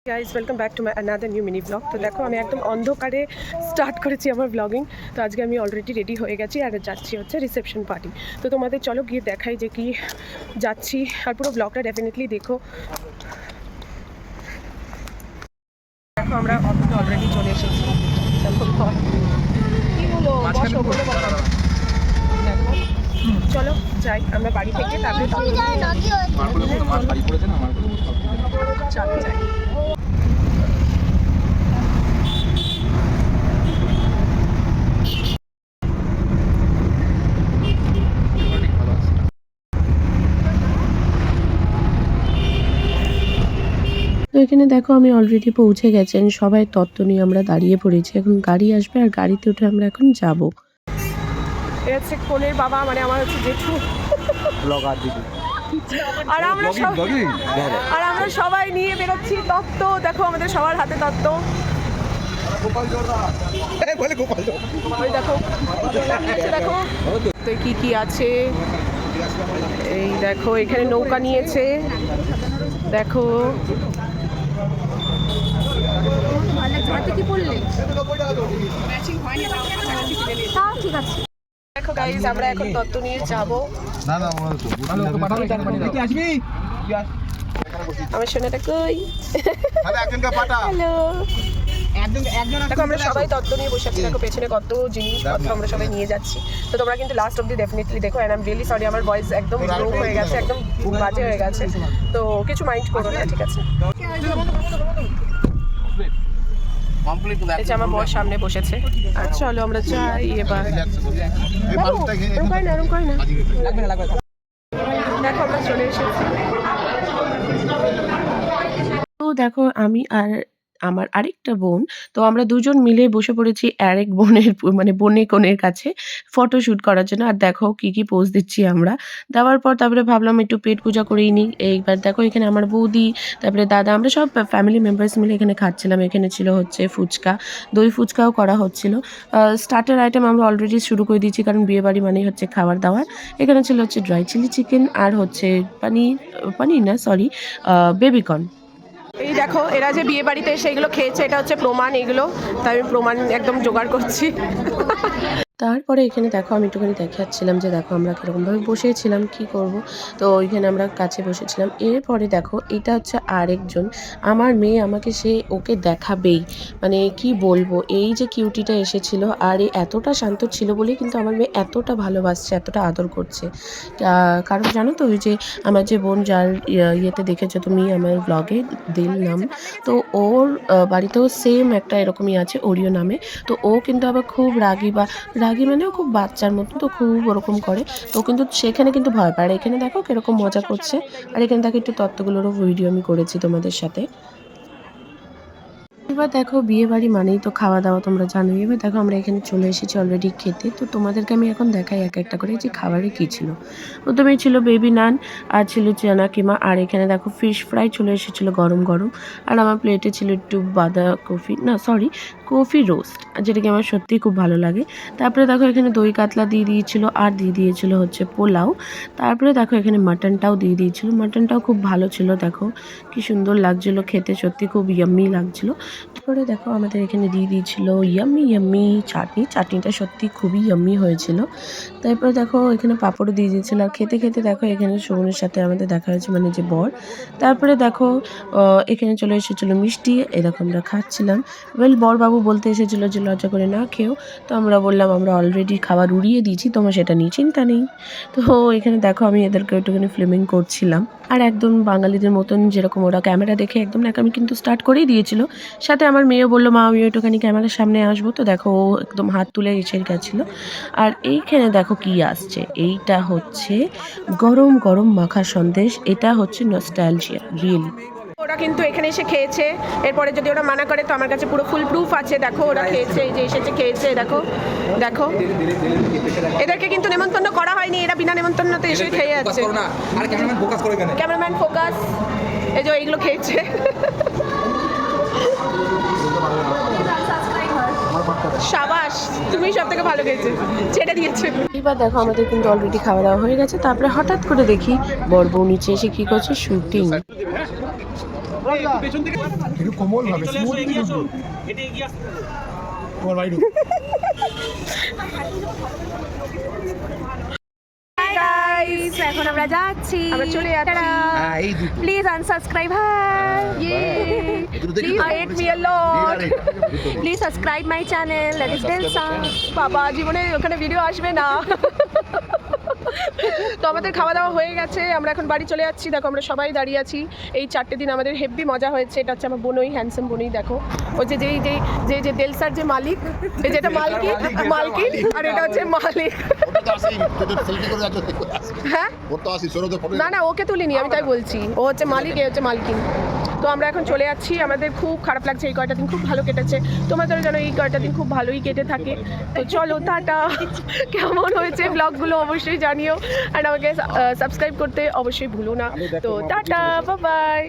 Guys welcome back to my another new mini blog. তো দেখো আমি একদম অন্ধকারে স্টার্ট করেছি আমার ব্লগিং। তো আজকে আমি অলরেডি রেডি হয়ে গেছি আর যাচ্ছি হচ্ছে রিসেপশন পার্টি। তো তোমাদের চলো গিয়ে দেখাই যে কি যাচ্ছি, আর পুরো ব্লগটা ডেফিনেটলি দেখো। দেখো আমরা অলরেডি চলে এসেছি। কি হলো দেখো, চলো যাই আমরা বাড়ি থেকে, তারপরে চলো যাই। তো এখানে দেখো আমি অলরেডি পৌঁছে গেছেন, সবাই তত্ত্ব নিয়ে আমরা দাঁড়িয়ে পড়েছি। এখন গাড়ি আসবে আর গাড়িতে উঠে আমরা এখন যাব। এ হচ্ছে কোনের বাবা, মানে আমার হচ্ছে জেঠু ব্লগার দিদি। আর আমরা সবাই নিয়ে বেরোচ্ছি তত্ত্ব। দেখো আমাদের সবার হাতে তত্ত্ব। ওই দেখো দেখো তো কি কি আছে, এই দেখো এখানে নৌকা নিয়েছে, দেখো দেখো গাইজ আমরা এখন তত্ত্ব নিয়ে যাবো। আমার সোনাটা কই? হ্যালো। দেখো আমরা সবাই তত্ত্ব নিয়ে বসে আছি। দেখো পেছনে কত জিনিসপত্র আমরা সবাই নিয়ে যাচ্ছি। তো তোমরা কিন্তু লাস্ট অব্দি ডেফিনেটলি দেখো। And I am really sorry, আমার ভয়েস একদম লো হয়ে গেছে, একদম বাজে হয়ে গেছে। তো কিছু মাইন্ড করো না, ঠিক আছে? এই যে আমার বর সামনে বসেছে। আর চলো আমরা যাই এবার। দেখো আমরা চলে এসেছি। তো দেখো আমি আর আমার আরেকটা বোন, তো আমরা দুজন মিলে বসে পড়েছি আরেক বোনের মানে কনের কাছে ফটোশ্যুট করার জন্য। আর দেখো কি কি পোজ দিচ্ছি আমরা। দেওয়ার পর তারপরে ভাবলাম একটু পেট পূজা করেই নিই। এইবার দেখো এখানে আমার বৌদি, তারপরে দাদা, আমরা সব ফ্যামিলি মেম্বার্স মিলে এখানে খাচ্ছিলাম। এখানে ছিল হচ্ছে ফুচকা, দই ফুচকাও করা হচ্ছিল। স্টার্টার আইটেম আমরা অলরেডি শুরু করে দিয়েছি, কারণ বিয়েবাড়ি মানেই হচ্ছে খাবার দাবার। এখানে ছিল হচ্ছে ড্রাই চিলি চিকেন আর হচ্ছে পনির না সরি বেবিকর্ন। এই দেখো এরা যে বিয়ে বাড়িতে এসে এগুলো খেয়েছে, এটা হচ্ছে প্রমাণ। এগুলো তাই আমি প্রমাণ একদম জোগাড় করছি। তারপরে এখানে দেখো আমি একটুখানি দেখাচ্ছিলাম যে দেখো আমরা কীরকমভাবে বসেছিলাম, কি করব। তো ওইখানে আমরা কাছে বসেছিলাম। এরপরে দেখো এটা হচ্ছে আরেকজন আমার মেয়ে, আমাকে সে ওকে দেখাবেই, মানে কি বলবো, এই যে কিউটিটা এসেছিল আর এতটা শান্ত ছিল বলেই কিন্তু আমার মেয়ে এতটা ভালোবাসছে, এতটা আদর করছে। কারণ জানো তো ওই যে আমার যে বোন, যার ইয়েতে দেখেছো তুমি আমার ব্লগে, দিল নাম, তো ওর বাড়িতেও সেম একটা এরকমই আছে ওরিও নামে। তো ও কিন্তু আবার খুব রাগী মানেও খুব বাচ্চার মতো, তো খুব ওরকম করে। তো কিন্তু সেখানে কিন্তু ভয় পায়। আর এখানে দেখো কিরকম মজা করছে। আর এখানে দেখো একটু তত্ত্বগুলোরও ভিডিও আমি করেছি তোমাদের সাথে। এবার দেখো বিয়ে বাড়ি মানেই তো খাওয়া দাওয়া, তোমরা জানোই। এবার দেখো আমরা এখানে চলে এসেছি অলরেডি খেতে। তো তোমাদেরকে আমি এখন দেখাই এক একটা করে যে খাবারে কী ছিল। প্রথমেই ছিল বেবি নান, আর ছিল চানা কিমা, আর এখানে দেখো ফিশ ফ্রাই চলে এসেছিলো গরম গরম। আর আমার প্লেটে ছিল একটু কফি রোস্ট, যেটাকে আমার সত্যিই খুব ভালো লাগে। তারপরে দেখো এখানে দই কাতলা দিয়ে দিয়েছিল, আর দিয়ে দিয়েছিল হচ্ছে পোলাও। তারপরে দেখো এখানে মাটনটাও দিয়ে দিয়েছিল, মাটনটাও খুব ভালো ছিল। দেখো কি সুন্দর লাগছিল খেতে, সত্যি খুব ইয়াম্মি লাগছিল। তারপরে দেখো আমাদের এখানে দিয়ে দিয়েছিল ইয়াম্মি চাটনিটা সত্যি খুবই ইয়াম্মি হয়েছিল। তারপরে দেখো এখানে পাঁপড়ও দিয়ে দিয়েছিল। আর খেতে খেতে দেখো এখানে শোভনের সাথে আমাদের দেখা হয়েছে, মানে যে বর। তারপরে দেখো এখানে চলে এসেছিলো মিষ্টি, এই দেখো আমরা খাচ্ছিলাম। বরবাবু বলতে এসেছিলো যে লজ্জা করে না খেও। তো আমরা বললাম আমরা অলরেডি খাবার উড়িয়ে দিয়েছি, তোমার সেটা নিয়ে চিন্তা নেই। তো এখানে দেখো আমি এদেরকে একটুখানি ফিল্মিং করছিলাম। আর একদম বাঙালিদের মতন যেরকম ওরা ক্যামেরা দেখে একদম ন্যাকামি কিন্তু স্টার্ট করেই দিয়েছিল। সাথে আমার মেয়েও বললো মা আমিও একটুখানি ক্যামেরার সামনে আসবো। তো দেখো ও একদম হাত তুলে এসে গেছিলো। আর এইখানে দেখো কি আসছে, এইটা হচ্ছে গরম গরম মাখা সন্দেশ। এটা হচ্ছে নস্টালজিয়া রিয়েলি। ওরা কিন্তু এখানে এসে খেয়েছে। এরপরে যদি ওরা মানা করে তো আমার কাছে পুরো ফুল প্রুফ আছে। দেখো ওরা খেয়েছে, এই যে এসেছে খেয়েছে। দেখো দেখো এদেরকে কিন্তু নেমন্তন্ন করা হয়নি, এরা বিনা নেমন্তন্নতে এসে খেয়ে যাচ্ছে। ক্যামেরাম্যান ফোকাস, এই যে এইগুলো খেয়েছে। সাবাস, তুমি সব থেকে ভালো খেয়েছে, ছেড়ে দিয়েছে। এবার দেখো আমাদের কিন্তু অলরেডি খাওয়া দাওয়া হয়ে গেছে। তারপরে হঠাৎ করে দেখি বর বউ নিচে এসে কি করছে, শুটিং। একটু কোমল ভাবে স্মুথলি ঢুকবো তোমার বাড়ি গাইস এখন আমরা যাচ্ছি আমরা চলে যাচ্ছি please unsubscribe Please hate me a lot. Please subscribe my channel that is দেলসা বাবা জীবনে ওখানে ভিডিও আসবে না। তো আমাদের খাওয়া দাওয়া হয়ে গেছে, আমরা এখন বাড়ি চলে যাচ্ছি। দেখো আমরা সবাই দাঁড়িয়ে আছি। এই 4টে দিন আমাদের হেভি মজা হয়েছে। এটা হচ্ছে আমার বোনই, হ্যান্ডসাম বোনই। দেখো ওই যে যেই যেই যে যে দেলসার যে মালিক, এই যেটা মালকিন মালকিন আর এটা হচ্ছে মালিক। হ্যাঁ না না ওকে তুলিনি আমি, তাই বলছি ও হচ্ছে মালিক, এ হচ্ছে মালকিন। তো আমরা এখন চলে যাচ্ছি। আমাদের খুব খারাপ লাগছে, এই কয়টা দিন খুব ভালো কেটেছে, তোমাদের যেন এই কয়টা দিন খুব ভালোই কেটে থাকে। তো চলো টাটা। কেমন হয়েছে ব্লগগুলো অবশ্যই জানিও, আর আমাকে সাবস্ক্রাইব করতে অবশ্যই ভুলো না। তো টাটা, বাই বাই।